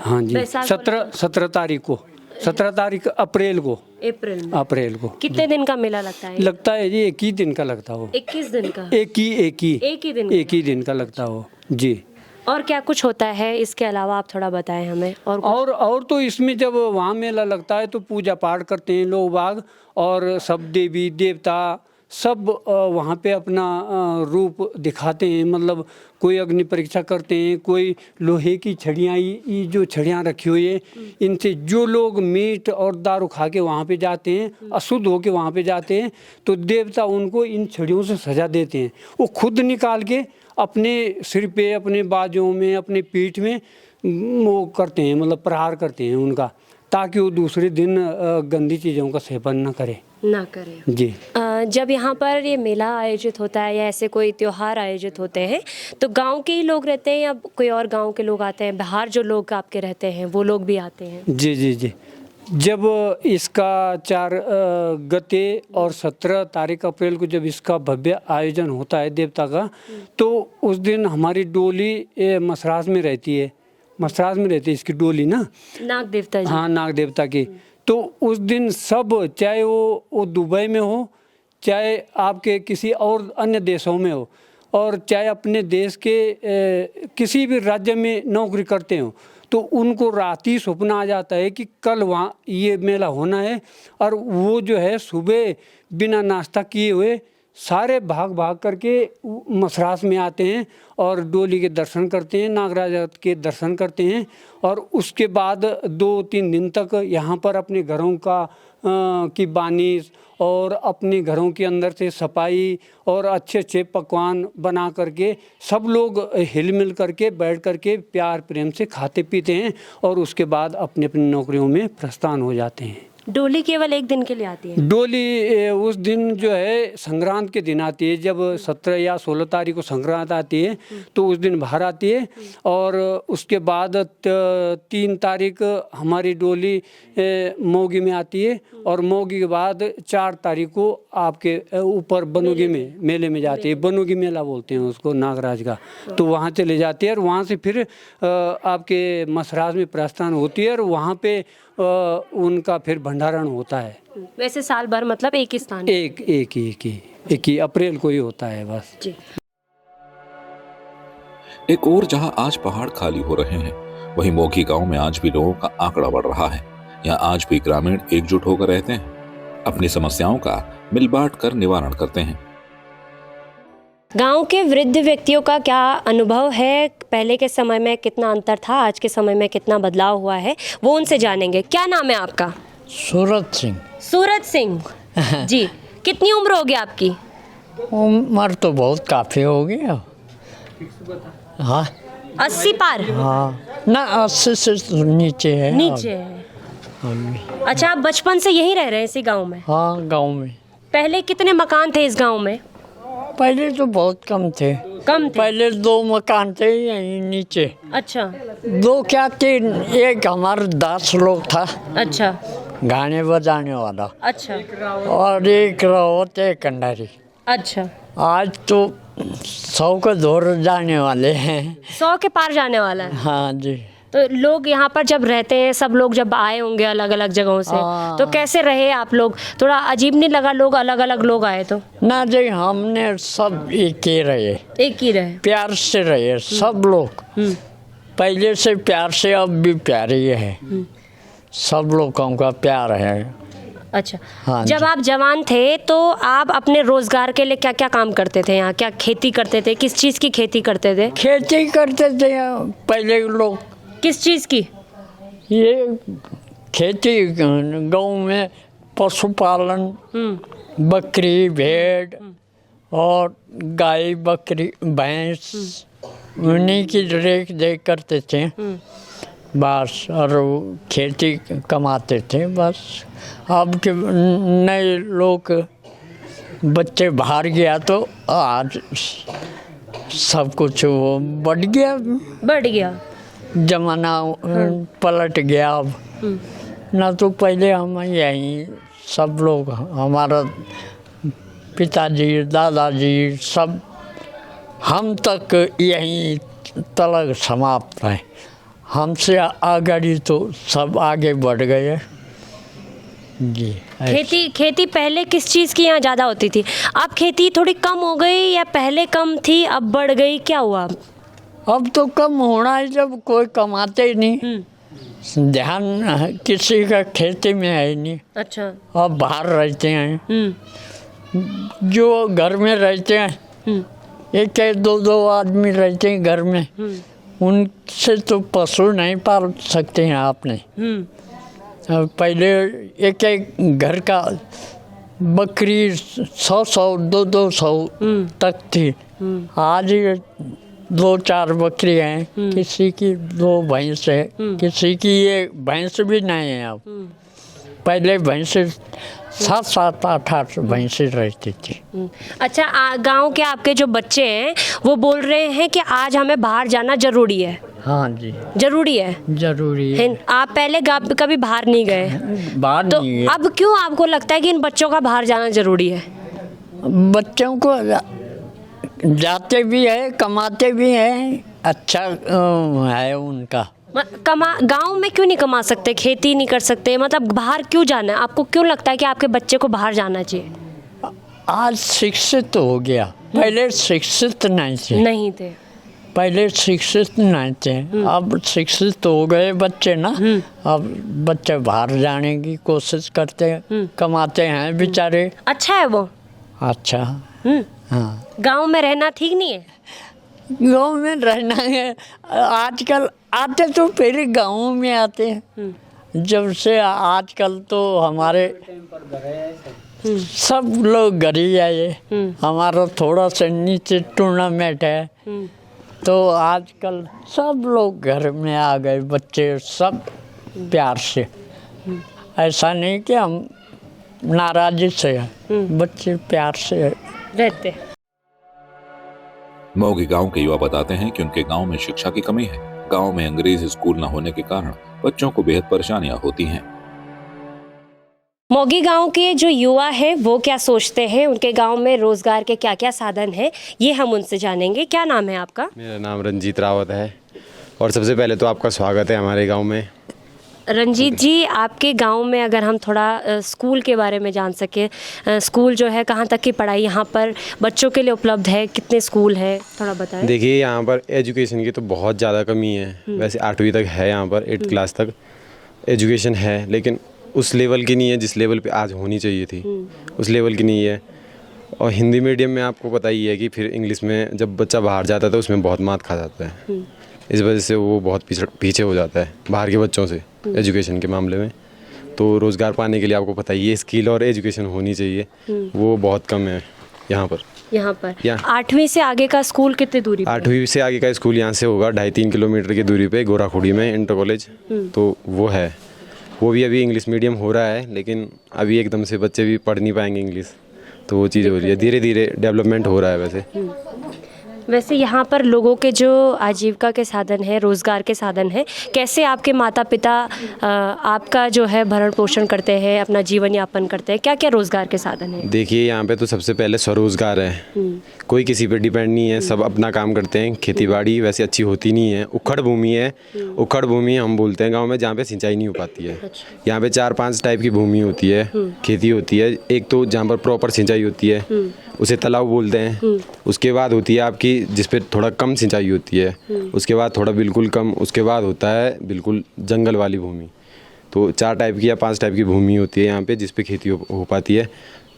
हाँ जी, 17 तारीख को, 17 तारीख अप्रैल को। कितने दिन का मेला लगता है? लगता है जी 1 ही दिन का लगता हो। 21 दिन का? एक ही दिन का लगता हो जी। और क्या कुछ होता है इसके अलावा, आप थोड़ा बताएं हमें। और तो इसमें जब वहाँ मेला लगता है तो पूजा पाठ करते हैं लोग बाग, और सब देवी देवता सब वहाँ पे अपना रूप दिखाते हैं। मतलब कोई अग्नि परीक्षा करते हैं, कोई लोहे की छड़ियाँ, ये जो छड़ियाँ रखी हुई है, इनसे जो लोग मीट और दारू खा के वहाँ पे जाते हैं, अशुद्ध होके वहाँ पे जाते हैं, तो देवता उनको इन छड़ियों से सजा देते हैं। वो खुद निकाल के अपने सिर पे, अपने बाजों में, अपने पीठ में वो करते हैं, मतलब प्रहार करते हैं उनका। ताकि वो दूसरे दिन गंदी चीज़ों का सेवन न करे। जी। जब यहाँ पर ये मेला आयोजित होता है या ऐसे कोई त्योहार आयोजित होते हैं तो गांव के ही लोग रहते हैं या कोई और गांव के लोग आते हैं? बाहर जो लोग आपके रहते हैं वो लोग भी आते हैं? जी जी जी। जब इसका 4 गते और 17 तारीख अप्रैल को जब इसका भव्य आयोजन होता है देवता का, तो उस दिन हमारी डोली मसराज में रहती है। मसराज में रहती है इसकी डोली ना, नाग देवता जी। हाँ, नाग देवता की। तो उस दिन सब, चाहे वो दुबई में हो, चाहे आपके किसी और अन्य देशों में हो, और चाहे अपने देश के किसी भी राज्य में नौकरी करते हो, तो उनको रात ही सपना आ जाता है कि कल वहाँ ये मेला होना है। और वो जो है सुबह बिना नाश्ता किए हुए सारे भाग भाग करके मसरास में आते हैं और डोली के दर्शन करते हैं, नागराज के दर्शन करते हैं। और उसके बाद 2-3 दिन तक यहाँ पर अपने घरों की बानिश और अपने घरों के अंदर से सफाई और अच्छे अच्छे पकवान बना करके सब लोग हिल मिल करके बैठ करके प्यार प्रेम से खाते पीते हैं और उसके बाद अपने अपनी नौकरियों में प्रस्थान हो जाते हैं। डोली केवल एक दिन के लिए आती है? डोली उस दिन जो है संक्रांत के दिन आती है। जब 17 या 16 तारीख को संक्रांत आती है तो उस दिन बाहर आती है। और उसके बाद 3 तारीख हमारी डोली मोगी में आती है और मोगी के बाद 4 तारीख को आपके ऊपर बनोगी में मेले में जाती है। बनोगी मेला बोलते हैं उसको, नागराज का। तो वहाँ चले जाती है और वहाँ से फिर आपके मसराज में प्रस्थान होती है और वहाँ पे उनका फिर भंडारण होता है। वैसे साल भर मतलब एक ही स्थान? एक ही अप्रैल को ही होता है बस जी। एक और जहां आज पहाड़ खाली हो रहे हैं, वहीं मोगी गांव में आज भी लोगों का आंकड़ा बढ़ रहा है। यहाँ आज भी ग्रामीण एकजुट होकर रहते हैं, अपनी समस्याओं का मिल बांट कर निवारण करते हैं। गांव के वृद्ध व्यक्तियों का क्या अनुभव है, पहले के समय में कितना अंतर था, आज के समय में कितना बदलाव हुआ है, वो उनसे जानेंगे। क्या नाम है आपका? सूरत सिंह। सूरत सिंह जी। कितनी उम्र होगी आपकी? उम्र तो बहुत काफ़ी हो गई। हाँ 80 पार? हाँ ना, 80 से तो नीचे है। नीचे है। अच्छा, आप बचपन से यहीं रह रहे हैं इसी गांव में? हाँ, गांव में। पहले कितने मकान थे इस गांव में? पहले तो बहुत कम थे। पहले 2 मकान थे यहीं नीचे। अच्छा। 2 क्या 3, एक हमारा 10 लोग था। अच्छा। गाने बजाने वाला। अच्छा। और एक रहोत एक कंडारी। अच्छा। आज तो 100 को दूर जाने वाले हैं। 100 के पार जाने वाला है? हाँ जी। तो लोग यहाँ पर जब रहते हैं, सब लोग जब आए होंगे अलग अलग जगहों से, तो कैसे रहे आप लोग? थोड़ा अजीब नहीं लगा लोग अलग अलग लोग आए तो? ना जी, हमने सब एक ही रहे। एक ही रहे? प्यार से रहे सब लोग। पहले से प्यार से, अब भी प्यार ही है। सब लोगों का प्यार है। अच्छा। हाँ, जब आप जवान थे तो आप अपने रोजगार के लिए क्या क्या काम करते थे यहाँ? क्या खेती करते थे? किस चीज़ की खेती करते थे? खेती करते थे पहले लोग। किस चीज़ की? ये खेती, गांव में पशुपालन, बकरी भेड़ और गाय बकरी भैंस, उन्हीं की रेख देख करते थे बस। और खेती कमाते थे बस। अब के नए लोग बच्चे बाहर गया तो आज सब कुछ वो बढ़ गया। जमाना पलट गया अब। ना तो पहले हम यहीं सब लोग, हमारा पिताजी दादाजी सब, हम तक यहीं तलक समाप्त है। हमसे आगे तो सब आगे बढ़ गए जी। खेती पहले किस चीज़ की यहाँ ज़्यादा होती थी? अब खेती थोड़ी कम हो गई या पहले कम थी अब बढ़ गई, क्या हुआ? अब तो कम होना है, जब कोई कमाते ही नहीं, ध्यान किसी का खेती में है ही नहीं। अच्छा। अब बाहर रहते हैं। जो घर में रहते हैं, 1-2 आदमी रहते हैं घर में, उनसे तो पशु नहीं पाल सकते हैं आपने। पहले एक घर का बकरी 100-200 तक थी। आज 2-4 बकरियां हैं, किसी की 2 भैंस है, किसी की ये भैंस भी नहीं है अब। पहले भैंसे 7-7, 8-8 भैंसे रहती थी। अच्छा, गांव के आपके जो बच्चे हैं वो बोल रहे हैं कि आज हमें बाहर जाना जरूरी है। हाँ जी, जरूरी है। जरूरी है। आप पहले कभी बाहर नहीं गए, बाहर तो नहीं है। अब क्यों आपको लगता है कि इन बच्चों का बाहर जाना जरूरी है? बच्चों को जाते भी है, कमाते भी हैं, अच्छा है उनका। गांव में क्यों नहीं कमा सकते, खेती नहीं कर सकते, मतलब बाहर क्यों जाना है? आपको क्यों लगता है कि आपके बच्चे को बाहर जाना चाहिए? आज शिक्षित हो गया, पहले शिक्षित नहीं थे। पहले शिक्षित नहीं थे, अब शिक्षित हो गए बच्चे ना। अब बच्चे बाहर जाने की कोशिश करते हैं, कमाते हैं बेचारे। अच्छा है वो। अच्छा। हाँ, गांव में रहना ठीक नहीं है? गांव में रहना है। आजकल आते तो पहले गाँव में आते हैं, जब से आजकल तो हमारे सब लोग घर ही आए। हमारा थोड़ा सा नीचे टूर्नामेंट है, तो आजकल सब लोग घर में आ गए, बच्चे सब प्यार से। ऐसा नहीं कि हम नाराजी से हैं, बच्चे प्यार से रहते। मोगी गांव के युवा बताते हैं कि उनके गांव में शिक्षा की कमी है। गांव में अंग्रेजी स्कूल न होने के कारण बच्चों को बेहद परेशानियां होती हैं। मोगी गांव के जो युवा हैं वो क्या सोचते हैं, उनके गांव में रोजगार के क्या क्या साधन हैं, ये हम उनसे जानेंगे। क्या नाम है आपका? मेरा नाम रंजीत रावत है, और सबसे पहले तो आपका स्वागत है हमारे गांव में। रंजीत जी, आपके गांव में अगर हम थोड़ा स्कूल के बारे में जान सके, स्कूल जो है कहाँ तक की पढ़ाई यहाँ पर बच्चों के लिए उपलब्ध है, कितने स्कूल है, थोड़ा बताएं। देखिए, यहाँ पर एजुकेशन की तो बहुत ज़्यादा कमी है। वैसे 8वीं तक है, यहाँ पर 8th क्लास तक एजुकेशन है, लेकिन उस लेवल की नहीं है जिस लेवल पे आज होनी चाहिए थी, उस लेवल की नहीं है। और हिंदी मीडियम में आपको पता ही है कि फिर इंग्लिश में जब बच्चा बाहर जाता है तो उसमें बहुत मात खा जाता है। इस वजह से वो बहुत पीछे हो जाता है बाहर के बच्चों से एजुकेशन के मामले में। तो रोज़गार पाने के लिए आपको पता ही है स्किल और एजुकेशन होनी चाहिए, वो बहुत कम है यहाँ पर। 8वीं से आगे का स्कूल कितनी दूरी पे? 8वीं से आगे का स्कूल यहाँ से होगा 2.5-3 किलोमीटर की दूरी पे गोराखुड़ी में इंटर कॉलेज, तो वो है। वो भी अभी इंग्लिश मीडियम हो रहा है, लेकिन अभी एकदम से बच्चे भी पढ़ नहीं पाएंगे इंग्लिश, तो वो चीज़ हो रही है। धीरे धीरे डेवलपमेंट हो रहा है। वैसे यहाँ पर लोगों के जो आजीविका के साधन है, रोज़गार के साधन है, कैसे आपके माता पिता आपका जो है भरण पोषण करते हैं, अपना जीवन यापन करते हैं, क्या क्या रोज़गार के साधन है? देखिए, यहाँ पे तो सबसे पहले स्वरोजगार है, कोई किसी पे डिपेंड नहीं है, सब अपना काम करते हैं। खेती बाड़ी वैसे अच्छी होती नहीं है, उखड़ भूमि है। उखड़ भूमि हम बोलते हैं गाँव में, जहाँ पे सिंचाई नहीं हो पाती है। यहाँ पे 4-5 टाइप की भूमि होती है, खेती होती है। एक तो जहाँ पर प्रॉपर सिंचाई होती है, उसे तालाब बोलते हैं। उसके बाद होती है आपकी जिस पे थोड़ा कम सिंचाई होती है, उसके बाद थोड़ा बिल्कुल कम, उसके बाद होता है बिल्कुल जंगल वाली भूमि। तो 4 टाइप की या 5 टाइप की भूमि होती है यहाँ पे जिस पे खेती हो पाती है।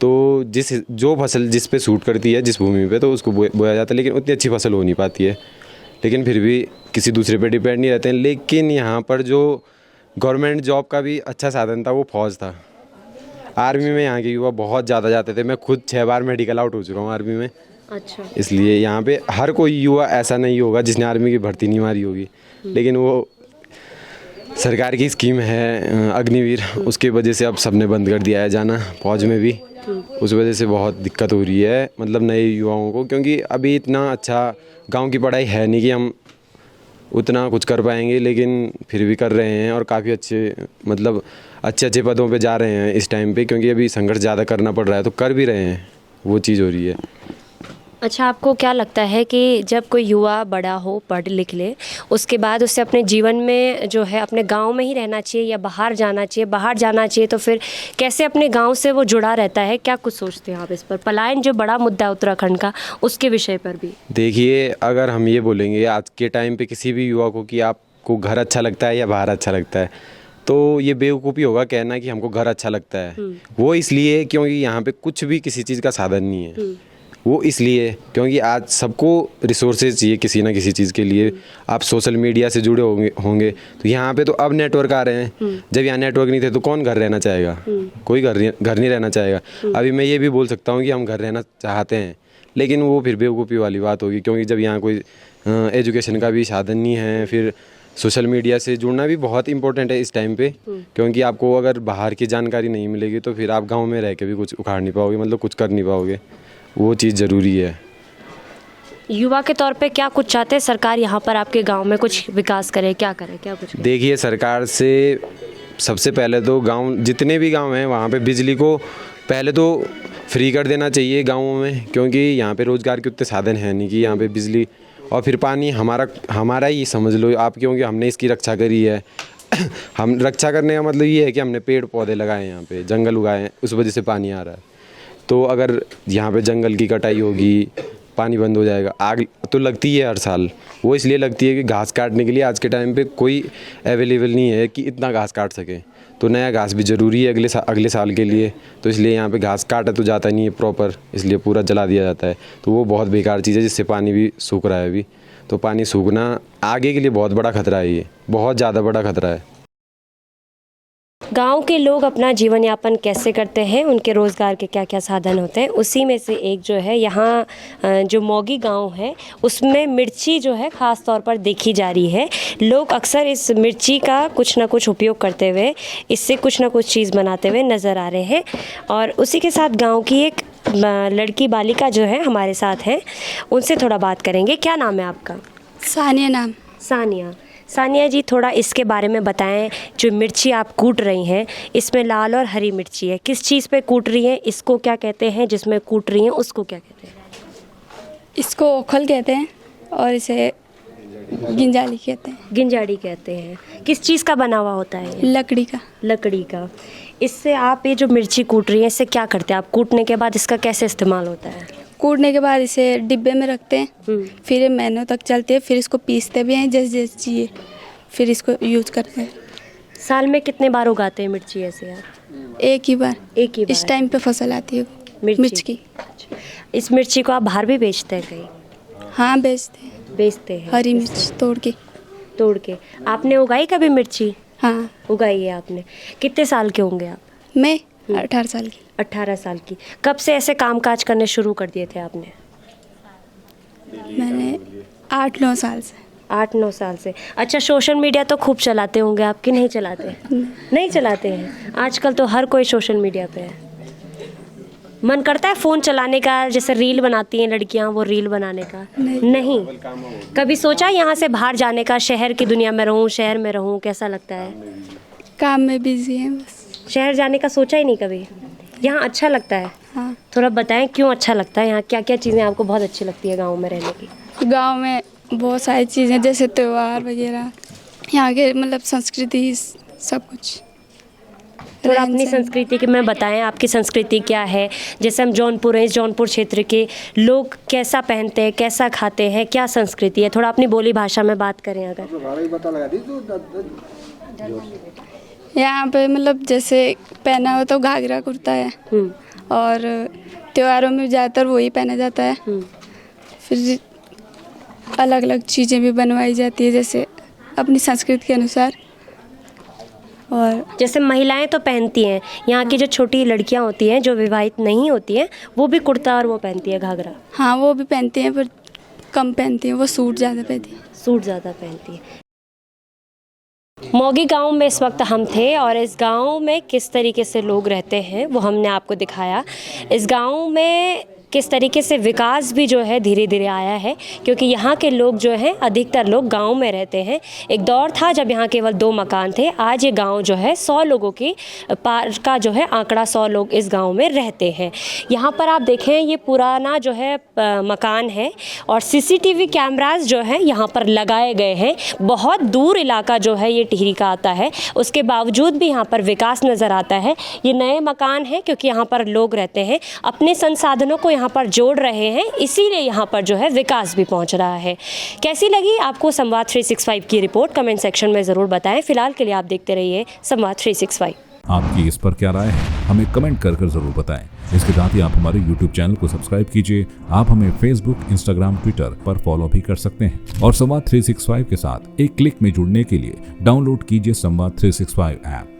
तो जो फसल जिस पे सूट करती है जिस भूमि पे, तो उसको बोया जाता है, लेकिन उतनी अच्छी फसल हो नहीं पाती है। लेकिन फिर भी किसी दूसरे पे डिपेंड नहीं रहते हैं। लेकिन यहाँ पर जो गवर्नमेंट जॉब का भी अच्छा साधन था वो फौज था। आर्मी में यहाँ के युवा बहुत ज़्यादा जाते थे। मैं खुद 6 बार मेडिकल आउट हो चुका हूँ आर्मी में। अच्छा। इसलिए यहाँ पे हर कोई युवा ऐसा नहीं होगा जिसने आर्मी की भर्ती नहीं मारी होगी, लेकिन वो सरकार की स्कीम है अग्निवीर, उसके वजह से अब सबने बंद कर दिया है जाना फौज में भी। उस वजह से बहुत दिक्कत हो रही है मतलब नए युवाओं को, क्योंकि अभी इतना अच्छा गांव की पढ़ाई है नहीं कि हम उतना कुछ कर पाएंगे, लेकिन फिर भी कर रहे हैं और काफ़ी अच्छे पदों पे जा रहे हैं इस टाइम पे, क्योंकि अभी संघर्ष ज़्यादा करना पड़ रहा है तो कर भी रहे हैं, वो चीज़ हो रही है। अच्छा, आपको क्या लगता है कि जब कोई युवा बड़ा हो, पढ़ लिख ले, उसके बाद उसे अपने जीवन में जो है अपने गांव में ही रहना चाहिए या बाहर जाना चाहिए? बाहर जाना चाहिए तो फिर कैसे अपने गांव से वो जुड़ा रहता है? क्या कुछ सोचते हैं आप इस पर? पलायन जो बड़ा मुद्दा है उत्तराखंड का, उसके विषय पर भी देखिए, अगर हम ये बोलेंगे आज के टाइम पे किसी भी युवा को कि आपको घर अच्छा लगता है या बाहर अच्छा लगता है, तो ये बेवकूफ़ी होगा कहना कि हमको घर अच्छा लगता है। वो इसलिए क्योंकि यहाँ पे कुछ भी किसी चीज़ का साधन नहीं है। वो इसलिए क्योंकि आज सबको रिसोर्सेज चाहिए किसी ना किसी चीज़ के लिए। आप सोशल मीडिया से जुड़े होंगे तो यहाँ पे तो अब नेटवर्क आ रहे हैं। जब यहाँ नेटवर्क नहीं थे तो कौन घर रहना चाहेगा? कोई घर नहीं रहना चाहेगा। अभी मैं ये भी बोल सकता हूँ कि हम घर रहना चाहते हैं, लेकिन वो फिर बेवकूफ़ी वाली बात होगी, क्योंकि जब यहाँ कोई एजुकेशन का भी साधन नहीं है, फिर सोशल मीडिया से जुड़ना भी बहुत इंपॉर्टेंट है इस टाइम पे, क्योंकि आपको अगर बाहर की जानकारी नहीं मिलेगी तो फिर आप गांव में रह के भी कुछ उखाड़ नहीं पाओगे, मतलब कुछ कर नहीं पाओगे, वो चीज़ ज़रूरी है। युवा के तौर पे क्या कुछ चाहते हैं सरकार यहाँ पर आपके गांव में कुछ विकास करे, क्या करे, क्या कुछ करे? देखिए, सरकार से सबसे पहले तो गांव, जितने भी गांव हैं वहाँ पे बिजली को पहले तो फ्री कर देना चाहिए गाँवों में, क्योंकि यहाँ पे रोज़गार के उतने साधन हैं नहीं कि यहाँ पे बिजली, और फिर पानी हमारा ही समझ लो आप, क्योंकि हमने इसकी रक्षा करी है। हम रक्षा करने का मतलब ये है कि हमने पेड़ पौधे लगाए, यहाँ पे जंगल उगाए हैं, उस वजह से पानी आ रहा है। तो अगर यहाँ पे जंगल की कटाई होगी, पानी बंद हो जाएगा। आग तो लगती है हर साल, वो इसलिए लगती है कि घास काटने के लिए आज के टाइम पे कोई अवेलेबल नहीं है कि इतना घास काट सके, तो नया घास भी ज़रूरी है अगले साल के लिए, तो इसलिए यहाँ पे घास काटा तो जाता नहीं है प्रॉपर, इसलिए पूरा जला दिया जाता है। तो वो बहुत बेकार चीज़ है, जिससे पानी भी सूख रहा है अभी। तो पानी सूखना आगे के लिए बहुत बड़ा खतरा है, ये बहुत ज़्यादा बड़ा खतरा है। गांव के लोग अपना जीवन यापन कैसे करते हैं, उनके रोज़गार के क्या क्या साधन होते हैं, उसी में से एक जो है यहाँ जो मोगी गांव है उसमें मिर्ची जो है ख़ास तौर पर देखी जा रही है। लोग अक्सर इस मिर्ची का कुछ ना कुछ उपयोग करते हुए, इससे कुछ ना कुछ चीज़ बनाते हुए नज़र आ रहे हैं। और उसी के साथ गाँव की एक लड़की बालिका जो है हमारे साथ हैं, उनसे थोड़ा बात करेंगे। क्या नाम है आपका? सानिया नाम। सानिया जी, थोड़ा इसके बारे में बताएं। जो मिर्ची आप कूट रही हैं, इसमें लाल और हरी मिर्ची है, किस चीज़ पे कूट रही हैं, इसको क्या कहते हैं, जिसमें कूट रही हैं उसको क्या कहते हैं? इसको ओखल कहते हैं और इसे गिंजाड़ी कहते हैं। किस चीज़ का बना हुआ होता है? लकड़ी का। इससे आप ये जो मिर्ची कूट रही हैं, इससे क्या करते हैं आप? कूटने के बाद इसका कैसे इस्तेमाल होता है? कूटने के बाद इसे डिब्बे में रखते हैं, फिर महीनों तक चलती है, फिर इसको पीसते भी हैं जैसे चाहिए, फिर इसको यूज करते हैं। साल में कितने बार उगाते हैं मिर्ची ऐसे आप? एक ही बार। इस टाइम पे फसल आती है मिर्च की। इस मिर्ची को आप बाहर भी बेचते हैं कहीं? हाँ, बेचते हैं। हरी मिर्च तोड़ के। आपने उगाई कभी मिर्ची? हाँ, उगाई है आपने। कितने साल के होंगे आप? मैं 18 साल की। 18 साल की। कब से ऐसे कामकाज करने शुरू कर दिए थे आपने? मैंने 8-9 साल से। 8-9 साल से। अच्छा, सोशल मीडिया तो खूब चलाते होंगे आप, कि नहीं चलाते? नहीं चलाते हैं। आजकल तो हर कोई सोशल मीडिया पे है। मन करता है फ़ोन चलाने का, जैसे रील बनाती हैं लड़कियां, वो रील बनाने का? नहीं। कभी सोचा यहाँ से बाहर जाने का, शहर की दुनिया में रहूँ, शहर में रहूँ, कैसा लगता है? काम में बिजी है बस। शहर जाने का सोचा ही नहीं कभी? यहाँ अच्छा लगता है? हाँ। थोड़ा बताएं क्यों अच्छा लगता है, यहाँ क्या क्या चीज़ें आपको बहुत अच्छी लगती है गांव में रहने की? गांव में बहुत सारी चीज़ें, जैसे त्यौहार वगैरह, यहाँ के मतलब संस्कृति, सब कुछ। थोड़ा अपनी संस्कृति के में बताएं, आपकी संस्कृति क्या है? जैसे हम जौनपुर हैं, इस जौनपुर क्षेत्र के लोग कैसा पहनते हैं, कैसा खाते हैं, क्या संस्कृति है? थोड़ा अपनी बोली भाषा में बात करें अगर। यहाँ पे मतलब जैसे पहना हो तो घाघरा कुर्ता है, और त्योहारों में ज़्यादातर वही पहना जाता है। फिर अलग अलग चीज़ें भी बनवाई जाती है, जैसे अपनी संस्कृति के अनुसार। और जैसे महिलाएं तो पहनती हैं, यहाँ की जो छोटी लड़कियाँ होती हैं जो विवाहित नहीं होती हैं, वो भी कुर्ता और वो पहनती है घाघरा। हाँ, वो भी पहनती हैं, पर कम पहनती हैं, वो सूट ज़्यादा पहनती है। मोगी गांव में इस वक्त हम थे, और इस गांव में किस तरीके से लोग रहते हैं वो हमने आपको दिखाया। इस गांव में किस तरीके से विकास भी जो है धीरे धीरे आया है, क्योंकि यहाँ के लोग जो हैं अधिकतर लोग गांव में रहते हैं। एक दौर था जब यहाँ केवल 2 मकान थे, आज ये गांव जो है 100 लोगों की पार का जो है आंकड़ा, 100 लोग इस गांव में रहते हैं। यहाँ पर आप देखें, ये पुराना जो है मकान है, और सीसीटीवी कैमरास जो है यहाँ पर लगाए गए हैं। बहुत दूर इलाका जो है ये टिहरी का आता है, उसके बावजूद भी यहाँ पर विकास नज़र आता है। ये नए मकान हैं क्योंकि यहाँ पर लोग रहते हैं, अपने संसाधनों को यहाँ पर जोड़ रहे हैं, इसीलिए यहाँ पर जो है विकास भी पहुँच रहा है। कैसी लगी आपको संवाद 365 की रिपोर्ट? कमेंट सेक्शन में ज़रूर बताएं। फिलहाल के लिए आप देखते रहिए संवाद 365। आपकी इस पर क्या राय है, हमें कमेंट कर जरूर बताएं। इसके साथ ही आप हमारे YouTube चैनल को सब्सक्राइब कीजिए। आप हमें Facebook, Instagram, Twitter पर फॉलो भी कर सकते हैं, और संवाद 365 के साथ एक क्लिक में जुड़ने के लिए डाउनलोड कीजिए संवाद 365 ऐप।